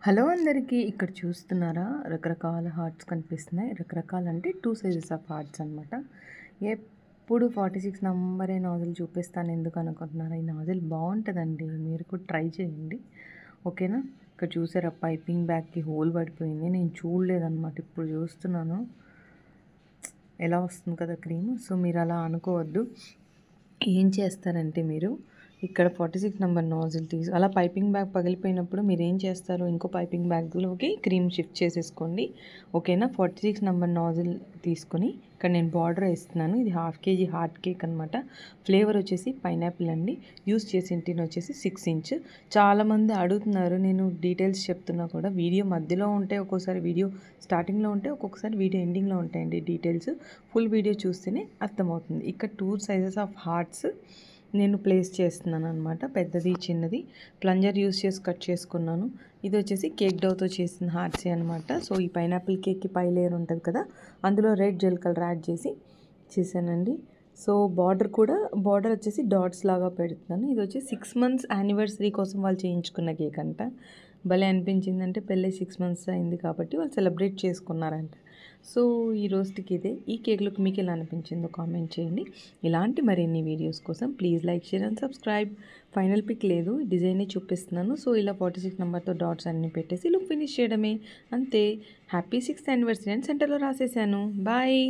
Hello అందరికీ. ఇక్కడ చూస్తున్నారా రకరకాల హార్ట్స్ కనిపిస్తున్నాయి. రకరకాలంటే 2 సైజెస్ ఆఫ్ హార్ట్స్ అనమాట. ఎప్పుడు 46 నంబరే నాజిల్ చూపిస్తాను ఎందుకు అనుకుంటున్నారా? ఈ నాజిల్ బాగుంటుందండి, మీరు కూడా ట్రై చేయండి, ఓకేనా. ఇక్కడ చూసారా పైపింగ్ బ్యాగ్కి హోల్ పడిపోయింది, నేను చూడలేదన్నమాట, ఇప్పుడు చూస్తున్నాను. ఎలా వస్తుంది కదా క్రీమ్. సో మీరు అలా అనుకోవద్దు. ఏం చేస్తారంటే మీరు ఇక్కడ 46 నెంబర్ నాజిల్ అలా పైపింగ్ బ్యాగ్ పగిలిపోయినప్పుడు మీరు ఏం చేస్తారు, ఇంకో పైపింగ్ బ్యాగ్లోకి క్రీమ్ షిఫ్ట్ చేసేసుకోండి, ఓకేనా. 46 నెంబర్ నాజిల్ తీసుకొని ఇక్కడ నేను బార్డర్ వేస్తున్నాను. ఇది 1/2 kg హార్ట్ కేక్ అనమాట. ఫ్లేవర్ వచ్చేసి పైనాపిల్ అండి. యూస్ చేసిన టిన్ వచ్చేసి 6 ఇంచ్. చాలామంది అడుగుతున్నారు, నేను డీటెయిల్స్ చెప్తున్నా కూడా వీడియో మధ్యలో ఉంటే ఒక్కోసారి వీడియో స్టార్టింగ్లో ఉంటే ఒక్కొక్కసారి వీడియో ఎండింగ్లో ఉంటాయండి డీటెయిల్స్. ఫుల్ వీడియో చూస్తేనే అర్థమవుతుంది. ఇక్కడ 2 సైజెస్ ఆఫ్ హార్ట్స్ నేను ప్లేస్ చేస్తున్నాను అనమాట. పెద్దది చిన్నది ప్లంజర్ యూస్ చేసి కట్ చేసుకున్నాను. ఇది వచ్చేసి కేక్ డౌతో చేసిన హార్ట్సే అనమాట. సో ఈ పైనాపిల్ కేక్కి పై లేయర్ ఉంటుంది కదా, అందులో రెడ్ జెల్ కలర్ యాడ్ చేశానండి. సో బార్డర్ వచ్చేసి డాట్స్ లాగా పెడుతున్నాను. ఇది వచ్చి 6 months యానివర్సరీ కోసం వాళ్ళు చేయించుకున్న కేక్ అంట. భలే అనిపించిందంటే పెళ్ళి 6 months అయింది కాబట్టి వాళ్ళు సెలబ్రేట్ చేసుకున్నారంట. సో ఈ రోజుకి ఇదే. ఈ కేక్లోకి మీకు ఎలా అనిపించిందో కామెంట్ చేయండి. ఇలాంటి మరిన్ని వీడియోస్ కోసం please like, share and subscribe. Final pick లేదు, డిజైనే చూపిస్తున్నాను. సో ఇలా 46 నెంబర్తో డాట్స్ అన్నీ పెట్టేసి లుక్ ఫినిష్ చేయడమే, అంతే. హ్యాపీ 6th యానివర్సరీ అని సెంటర్లో రాసేసాను. బాయ్.